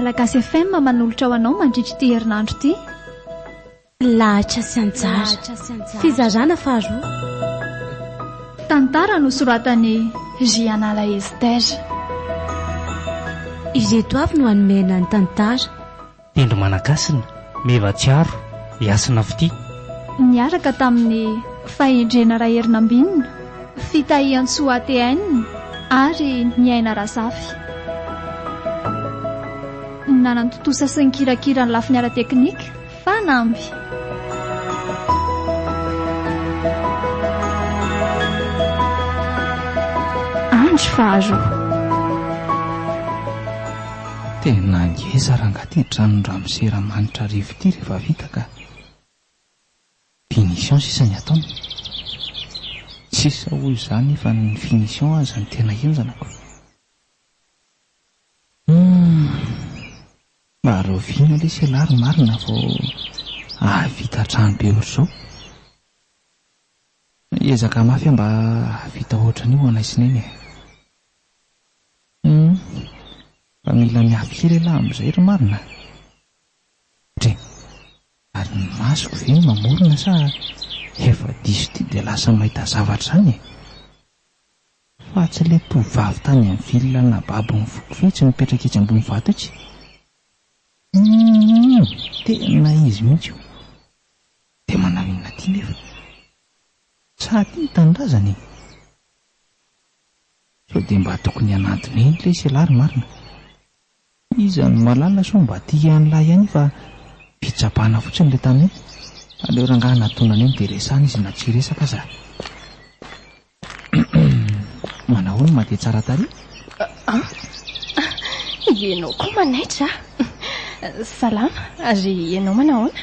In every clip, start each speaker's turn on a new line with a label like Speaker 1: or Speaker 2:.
Speaker 1: Malagasy FM manolotra ho anao mandritra ity herinandro ity.
Speaker 2: Lahatra sy anjara, fizarana faharoa.
Speaker 1: Tantara nosoratany Rianala Ester.
Speaker 2: Ireto avy no hanomena ny tantara.
Speaker 3: Tendro Managasina, Mevatsiaro, Iasina Fity.
Speaker 1: Niaraka tamin'ny fahendrena Raherinambinina, Fitahian-Tsoa ATN ary Niaina Rasafy. Nanantotosa sy ny kirakira ny lafiny ara-teknika, fanamby. Andro faharoa.
Speaker 4: Tena ngeza raha ngatendranon-dramoseramanitra rivo ity rehefa vita ka finition sisa ny ataony. Sisa hoy izany efa ny finition aza ny tena enzanako. Maro vina le selary marina vao vita trano be ohatr'izao. Ezaka mafy mba vita ohatran'io ho anaisineny. Fa mila miafy kely lahy amin'izay ry marina. Ary ny masoko ve mamorona sa efa diso ity dia lasa mahita zavatra izany. Fa tsy ilay tovovavy tany amin'ny vilona na babony fokofotsy mipetraka etsy ambony vato etsy. Tena izy mihitsy io. Dia manahina ity nefa. Sa tia tanindrazany. Sao dia mba tokony hanantony eny ilay selary marina. Izany malala so mba tia an'lahy ihany fa fitsapana fotsiny ilay taminy. Aleo rangaha natonany eny dia resana izy na tsy resaka aza. Manao ny mandeha tsara tary?
Speaker 2: Ianao koa manaitra. Salama, ary ianao manahoana?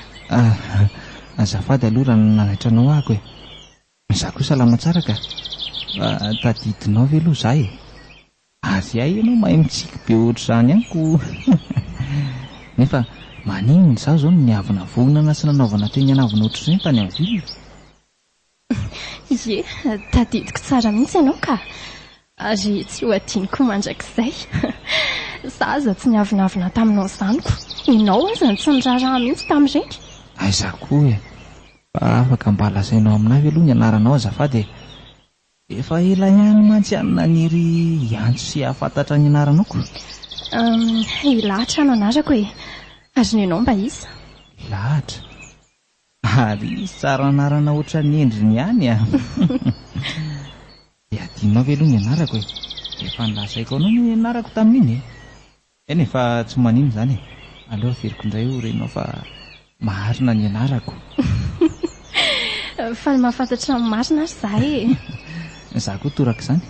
Speaker 4: Azafady aloha raha nanaitra anao ahako e. Izaho koa salama tsara ka. Tadidinao ve aloha izaho e? Ary ahy ianao mahay mitsiky be ohatr'izany ihany ko. Nefa maninona izaho izao no niavina vonana sy nanaovana teny anavina ohatr'izay tany amin'ny vilona.
Speaker 2: Ie, tadidiko tsara mihitsy ianao ka. Ary tsy ho adiniko mandrakizay. Zaza tsy niavinavina taminao izany ko. Ianao aza tsy niraraha mihitsy tamin'ireny.
Speaker 4: Aiza koa e. Fa afaka mba lazainao aminay ve aloha ny anaranao azafady e. Efa ela ihany mantsy ihany naniry iantso sy ahafantatra ny anaranao ko.
Speaker 2: Lahatra no anarako e. Ary ny ianao mba iza?
Speaker 4: Lahatra. Ary tsara anarana ohatra ny endriny ihany a. Dia adinao ve aloha ny anarako e. Efa nilazaiko anao ny anarako tamin'iny e. Eny efa tsy manino izany e. Aleo averiko indray ho renao fa marina ny anarako.
Speaker 2: Fa mahafantatra marina ary izaho e.
Speaker 4: Izaho koa toraka izany.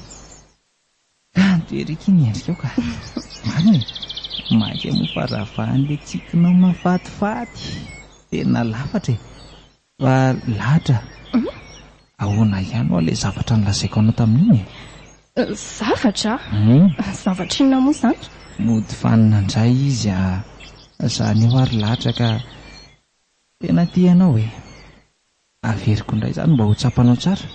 Speaker 4: Antoerika iny endrika ao ka. Marina e. Mainka mofaravany tsikinao mafatifaty. Tena lafatra e. Fa lahatra. Ahoana ihany ho ilay zavatra nilazaiko anao tamin'iny e.
Speaker 2: Zavatra? Zavatra inona moa izany?
Speaker 4: Mody fanina indray izy izany eo ary lahatra ka tena tianao e. Averiko indray izany mba ho tsapanao tsara.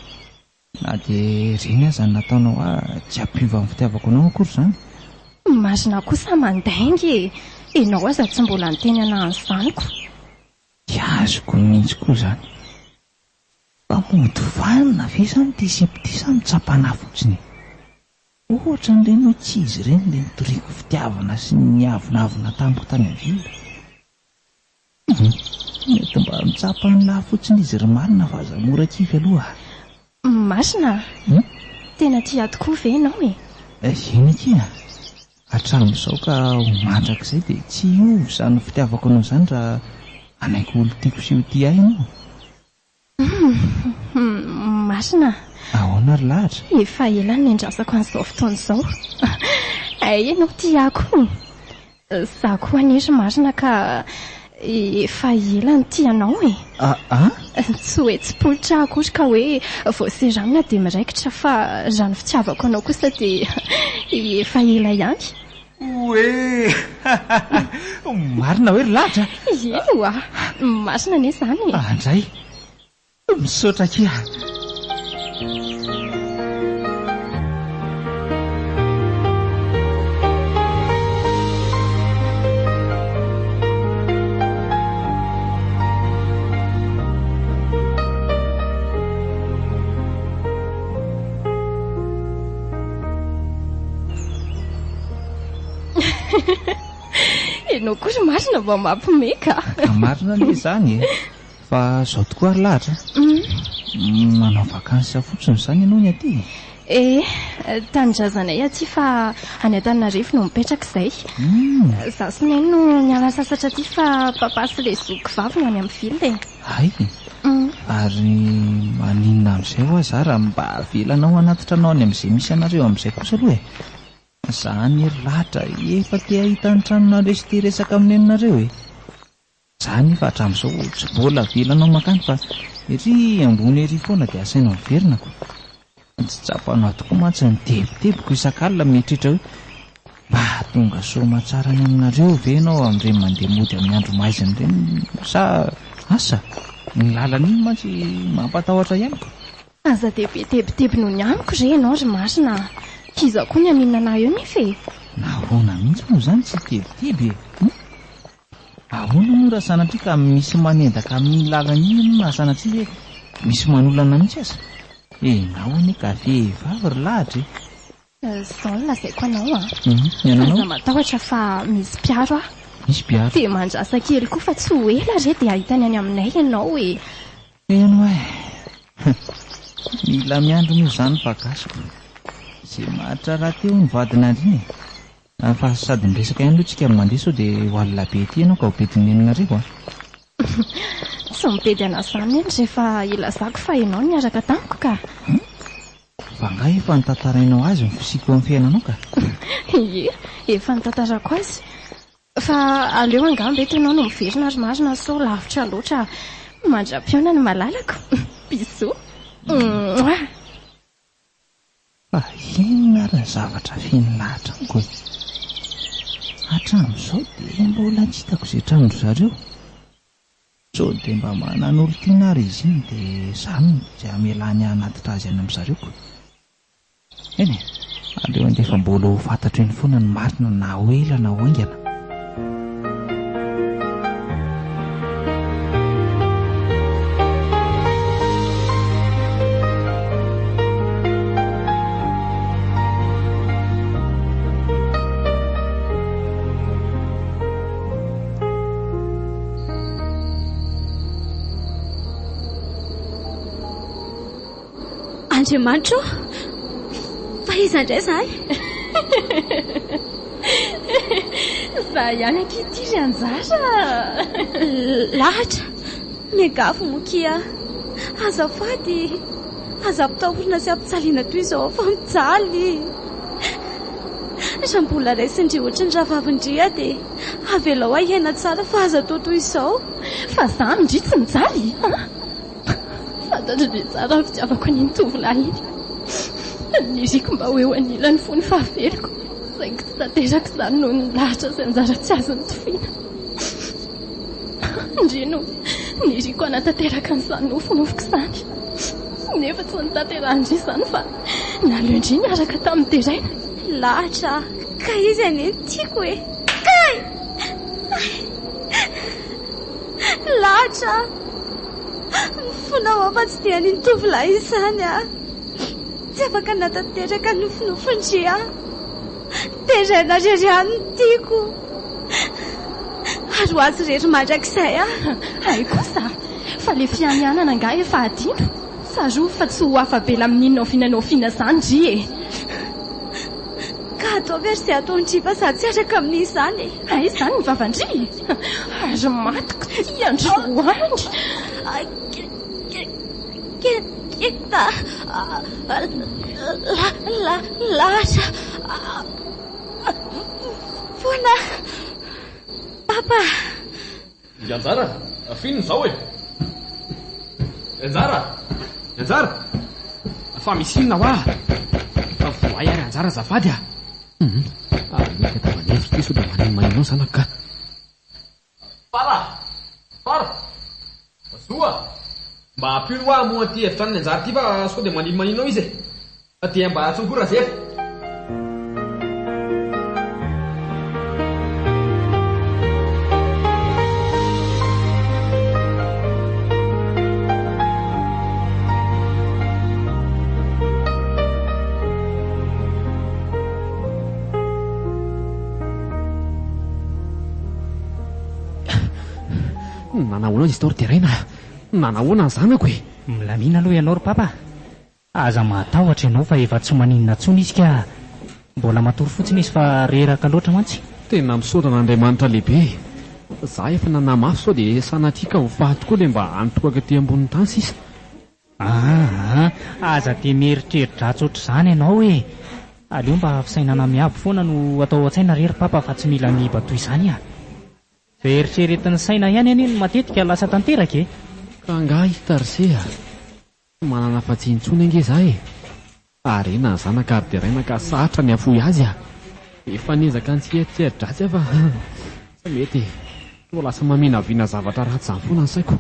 Speaker 4: Na dia reny aza nataonao tsy hampiova amin'ny fitiavako anao akory izany.
Speaker 2: Marina kosa mandaingy. Ianao aza tsy mbola niteny an'izany ko.
Speaker 4: Azoko mihitsy koa izany. Fa mody vanina ve izany dia sepitisa mitsapana fotsiny. Ohatra n'ireny hoe tsy izy ireny ilay nitoriako fitiavana sy niavinavina tamiko tany amin'ny vilona. Mety mba mitsapana fotsiny izy ry marina fa aza mora kivy aloha.
Speaker 2: Marina? Tena tia tokoa ve ianao e?
Speaker 4: Eny kina. Hatramin'izao ka ho mandrakizay dia tsy io izany fitiavako anao izany raha anaiko olo tiako sy ho tia ahy ianao.
Speaker 2: Marina?
Speaker 4: Ahoana ry lahatra?
Speaker 2: Efa ela ny endrasako an'izao fotoana izao. Ianao tiako. Izaho koa anery marina ka efa ela ny tianao e. Tsy hoe tsy politra akory ka hoe voaseramina dia miraikitra fa raha ny fitiavako anao kosa dia efa ela ihany.
Speaker 4: Oe! Marina hoe ry lahatra?
Speaker 2: Eno marina anie izany.
Speaker 4: Andray, misaotra kia.
Speaker 2: ianao kosa marina mba mampimeka.
Speaker 4: Marina le izany e, fa zao tokoa ary lahatra. Manao vakansy fotsiny izany ianao ny aty.
Speaker 2: Tanindrazanay aty fa any Antananarivo no mipetraka izay. Zaho sy ny no niala sasatra aty fa papa sy le zoky vavy no any amin'ny ville.
Speaker 4: Ay, ary maninona amin'izay ho aza raha mba avelanao anatitra anao any amin'izay misy anareo amin'izay kosa aloha e. Zany lahatra efa te ahita ny tranonareo sy te resaka amin'ny anareo e. Zany fa hatramin'izao tsy mbola avelanao makany fa ery ambony ery foana dia asainao miverinako. Tsy tsapanao tokoa mantsy ny teboteboko isan-kalina mieritreritra hoe mba tonga soma tsara ny aminareo ve ianao amin'ireny mandeha mody amin'ny andro maizina ireny sa asa ny lalana iny mantsy mampatahotra ihanyko.
Speaker 2: Aza dehibe tebotebo noho ny amiko re ianao ry marina. Iza koa ny aminana anahy eo nefa e.
Speaker 4: Nahoana mihitsy moa izany tsy tebotebo e. Ahoana moa raha sanatria ka misy manendaka amin'ny lalana iny na sanatria hoe misy manolana mihitsy aza. Nahoana ka vehivavy ry lahatra e.
Speaker 2: Izao no lazaiko anao
Speaker 4: Iananao?
Speaker 2: Aza matahotra fa misy mpiaro aho.
Speaker 4: Misy mpiaro?
Speaker 2: Dia mandrasa kely koa fa tsy ho ela re dia ahitany any aminay ianao e.
Speaker 4: Ianao e. Mila miandro moa izany vagasiko. Izay mahatra raha teo ny vadina andriny e. Fa sady miresaka ihany aloha tsika mandeha sao dia ho alina be ety ianao ka ho bediny nenarivo.
Speaker 2: Tsy mibedy an'izany eny rehefa ilazako fa ianao no niaraka tamiko ka.
Speaker 4: Fa nga efa nitantarainao azy ny fisiako amin'ny fiainanao ka.
Speaker 2: Efa nitantarako azy. Fa aleo angamba eto ianao no miverina ry marina sao lavitra loatra mandra-piona ny malalako. Bisou.
Speaker 4: Fa inona ary ny zavatra feno lahatra amiko e. Hatramin'izao dia mbola tsy hitako izay trano zareo. Sao dia mba manana olon-tiana ary izy iny dia izany dia amelany anatitra azy any amin'ny zareoko. Eny e, aleo andefa mbola ho fantatro eny foana ny marina na ho ela na ho aingana.
Speaker 5: Andriamanitra, fa iza indray izahay?
Speaker 2: Izaho ihany ankehitriny ry anjara.
Speaker 5: Lahatra, miangafo mokia. Azafady, aza-pitahorana sy ampitsaliana toy izao fa mijaly. Raha mbola raisindry ohatra ny rahavavindria dia avelao ahiaina tsara fa aza atao toy izao.
Speaker 2: Fa izaho indry tsy mijaly. Fantatro be tsara ny fitiavako an'iny tovolahy iny. Niriko mba ho eo anilany fony fahaveloko. Saingy tsy tanteraka izany noho ny lahatra sy anjara tsy azony tofiana. Indrino niriko anatanteraka an'izany nofonofoko izany. Nefa tsy nitanterahindry izany fa naleo indry niaraka tamin'ny teraina.
Speaker 5: Lahatra, ka izy aneny tiako e. Kay! Lahatra! Mifonao afa tsy dia niny tovolahy izany a. Tsy afaka natanteraka nofonofondria. Teraina reriany tiako. Ary ho azy rery mandrakizay a.
Speaker 2: Ay kosa, fa le fianianana nga efa adino. Saroa fa tsy ho afabela amin'inona ofinanao fina izany dry e.
Speaker 5: Ka atao very izay ataon-dripa sady tsy araka amin'izany e.
Speaker 2: Ay izany ny vavandry. Ary matiko ty androany.
Speaker 5: Keta lahatra. Foana papa.
Speaker 6: Anjara, finon izao e. Anjara, Anjara, fa misy inona ho ah? Voay ary Anjara azafady ah. Mety atao manevitra ty sao dia maninao zanako ka. Fara, Zoa, mba ampio ho ah moa ty efitrano Anjara ty fa sao dia maninao izy e. Dia mba atsongora zay. nanahoana izy taoriterena? Nanahoana ny zanako e?
Speaker 3: Milamina aloha ianao ry papa. Aza matahotra ianao fa efa tsy maninona ntsony izy ka mbola matory fotsiny izy fa reraka loatra mantsy.
Speaker 6: Tena misaorana Andriamanitra lehibe. Za efa nanamafy sao dia sanatria ho fahy tokoa le mba hanitokaka aty ambonin'ny tany sisa.
Speaker 3: Aza dia mieritreritra atsotra izany ianao e. Aleo mba fisainana miabo foana no atao an-tsaina rery papa fa tsy mila miba toy izany a. Veritreretin'ny saina ihany any no matetika lasa tanteraka e.
Speaker 6: Ka angaha hitarisea manana fahatsintsony ange za e. Arena ny zanaka ary dia raina ka sarotra ny afoy azy a. Efa niezaka ny tsy eritreritratsy afa sa mety toa lasa maminaviana zavatra ratsy izany foana ny saiko.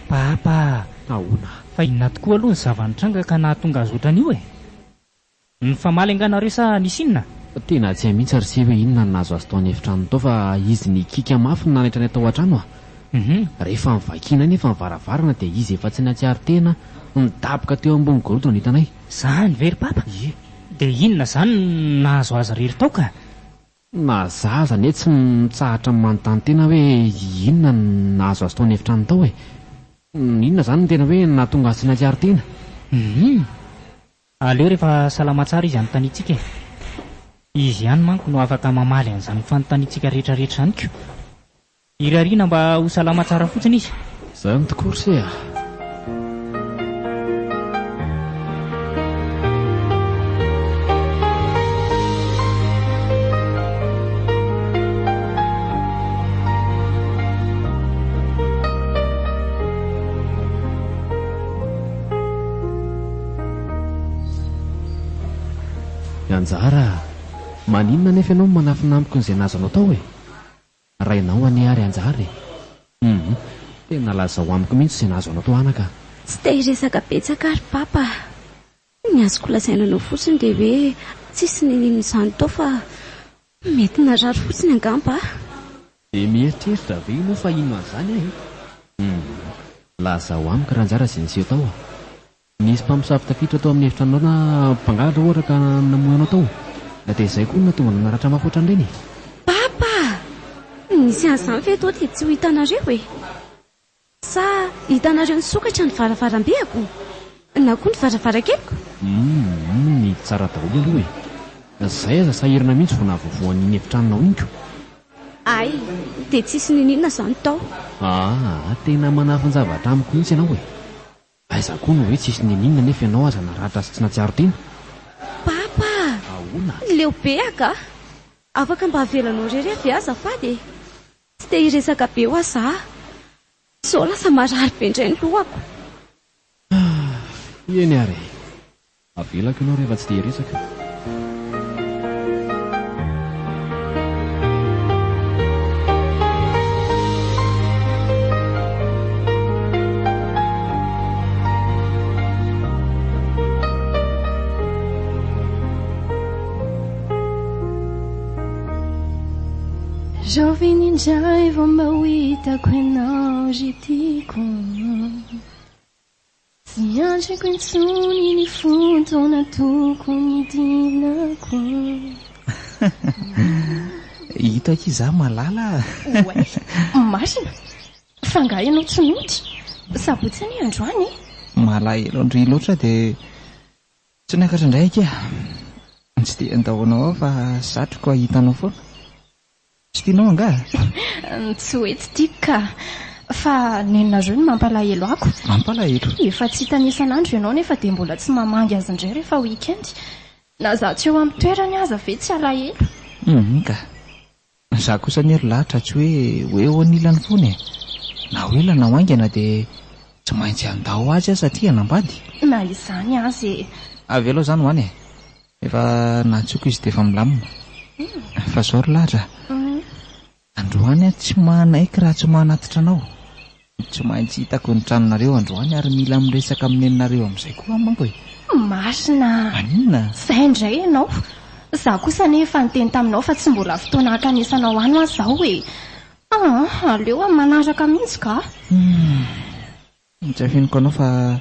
Speaker 3: Papa,
Speaker 6: ahoana?
Speaker 3: fa inona tokoa aloha ny zavanitranga ka nahatonga azy ohatran'io e? Ny famaly anganareo sa nisy inona?
Speaker 6: Tena tsy hay mihitsy ary hoe inona no nahazo azy tao any efitrano tao fa izy nikika mafy no nanaitra ny atao an-trano a. Rehefa mivakiana nefa mivaravarana dia izy efa tsy natsiary tena nidaboka teo ambony gorodo ny hitanay.
Speaker 3: Zany very papa? Dia inona zany nahazo azy rery tao ka?
Speaker 6: Na zaza ne tsy mitsahatra manontany tena hoe inona no nahazo azy tao any efitrano tao e. Inona zany no tena hoe nahatonga azy tsy natsiary tena.
Speaker 3: Aleo rehefa salama tsara izy anontaniantsika e. Izy ihany manko no afaka mamaly an'izany fanontaniantsika rehetrarehetra ihany ko. Irariana mba ho salama tsara fotsiny izy.
Speaker 6: Izany tokoa ry se a. Anjara, maninona nefa ianao manafinamiko n'izay nahazo anao tao e? Rainao any ary Anjara e. Tena lazao amiko mihitsy izay nahazo anao tao anaka.
Speaker 5: Tsy te hiresaka betsaka ary papa. Ny azoko lazaina anao fotsiny dia hoe tsisy ninino izany tao fa mety narary fotsiny angamba.
Speaker 6: Dia mieritreritra ve ianao fa inona an'izany e? Lazao amiko raha Anjara izay niseho tao a. Nisy mpamosavy tafiditra tao amin'ny efitranao na mpangalatra ohatra ka namohanao tao. Na dia izay koa no nahatonga nanaratra mafy ohatran'ireny.
Speaker 5: Papa! Nisy an'izany ve tao dia tsy ho hitanareo e? Sa hitanareo ny sokatra ny varavaram-beako? Na koa ny varavarakeliko?
Speaker 6: Ny tsara daholo aloha e. Izay aza sahirana mihitsy vao nahavoavoan'ny efitranonao inko.
Speaker 5: Ay, dia tsisy ninina izany tao.
Speaker 6: Tena manafinjavatra amiko mihitsy ianao e. Aiza koa no hoe tsisy ninina nefa ianao aza naratra sy tsy natsiaro tena.
Speaker 5: Papa!
Speaker 6: Ahoana?
Speaker 5: Leo be aka? Afaka mba havelanao rery avy azafady e. Tsy te hiresaka be ho aza. Sao lasa marary be indray ny lohako.
Speaker 6: Eny ary. Avelako ianao rehefa tsy te hiresaka.
Speaker 2: Jovem indray vao mba ho hitako ianao ry tiako. Tsy antriko intsony ny fotoana tokony dinako.
Speaker 4: Hitako izaho malala.
Speaker 2: Oay, marina. Fa angaha ianao tsy nody. Sabotsy any androany.
Speaker 4: Malahelo andry loatra dia tsy niakatra indray ka. Tsy dia andahoanao fa satroko hitanao foana. Tsy tianao angaha?
Speaker 2: Tsy hoe tsy tiako ka. Fa nenonareo no mampalahelo ako.
Speaker 4: Mampalahelo?
Speaker 2: Efa tsy hitany isan'andro ianao nefa dia mbola tsy mamangy azy indray rehefa weekend. Na za tsy eo amin'ny toerany aza ve tsy alahelo?
Speaker 4: Ka. Za kosa ny hery lahatra tsy hoe eo anilany foana e. Na hoe lana hoaingana dia tsy maintsy andao azy aho satria hanambady.
Speaker 2: Na izany azy.
Speaker 4: Avy aloha izany hoany e. Efa nahatsoko izy dia efa milamina. Fa izao ry lahatra. Androany tsy manaiky raha tsy manatitra anao. Tsy maintsy hitako ny tranonareo androany ary mila miresaka amin'ny neninareo amin'izay koa manko e.
Speaker 2: Marina.
Speaker 4: Maninona?
Speaker 2: Izay indray ianao. Za kosa nefa niteny taminao fa tsy mbola fotoana hakanesanao any aho zao e. Aleo amin'ny manaraka mihitsy ka.
Speaker 4: Mitsafiniko anao fa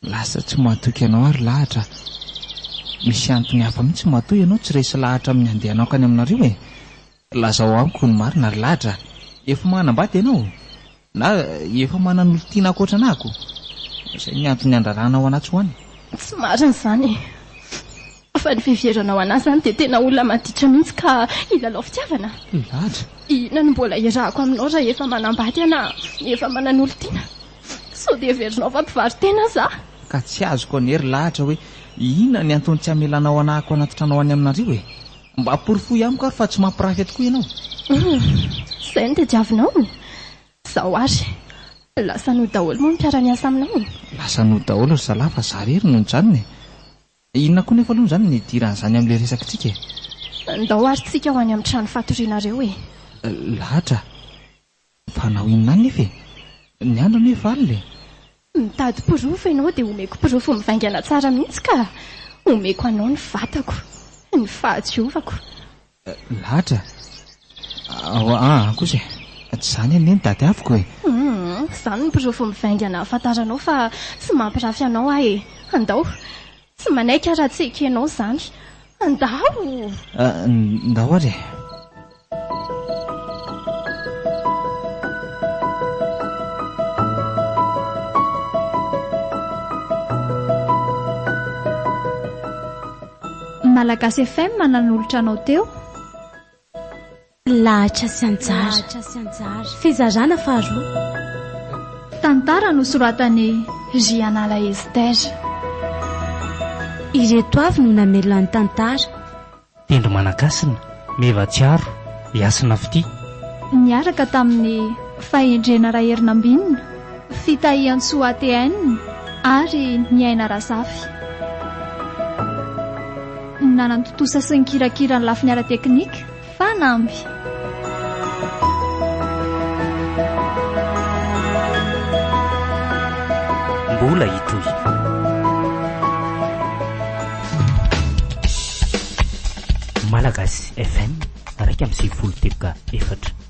Speaker 4: lasa tsy mahatoky anao ary lahatra. Misy antony hafa mihitsy mahatoy ianao tsy resy lahatra amin'ny andehanao kany aminareo e. Lazao amiko ny marina ary lahatra. Efa manambady ianao. na efa manan'olo tiana akoatra anahako izay ny antony andrarana ao anaty ho any.
Speaker 2: Tsy marina izany fa ny fiheveranao anazy zany dia tena olona maditra mihitsy ka ilalao fitiavana.
Speaker 4: Lahatra
Speaker 2: inona no mbola iarahako aminao raha efa manambady ana efa manan'olo tiana sao dia heverinao fa mpivarytena za
Speaker 4: ka tsy azoko anery lahatra hoe inona ny antony tsy hamelanao anahako anaty tranao any aminareo e. Mba amporifoy amiko ary fa tsy mampirafy tokoa ianao.
Speaker 2: Izay no tadiavinao zao ary lasa no daholo moa miara-miasa aminao.
Speaker 4: Lasa no daholo ry zalahy fa za rery noho ny janony. Inona koa nefa aloha zany ny diran'izany amin'ilay resakitsika e.
Speaker 2: Ndao ary tsika ho any amin'ny trano fatorianareo e.
Speaker 4: Lahatra fanao inona any nefa e. Ny andro nefa alina e.
Speaker 2: Mitady pirofo ianao dia omeko pirofo mivaingana tsara mihitsy ka omeko anao ny vatako ny fahatsiovako.
Speaker 4: Lahatra kosa tsy zany anie ny dady avoko e.
Speaker 2: Izany ny pirofo mivaingana afantaranao fa tsy mampirafy anao ahy e. Andao tsy manaiky raha tsy ekenao izany. Andao
Speaker 4: ndao ary
Speaker 1: Malagasy FM manan'olotra anao teo.
Speaker 5: Lahatra sy anjara fizarana faharoa.
Speaker 1: Tantara nosoratany Rianala Ester.
Speaker 5: Ireto avy no namelona ny tantara.
Speaker 3: Tendro Malagasina Mevatsiaro Iasina Fity
Speaker 1: Niaraka tamin'ny fahendrena Raherinambinina, Fitahian-tsoa ATN ary ny Aina Rasafy. Nanantotosa sy ny kirakira ny lafiny ara-teknika Fanamby.
Speaker 3: Mbola hitoy Malagasy FM 1 amin'ny 7 teboka 4.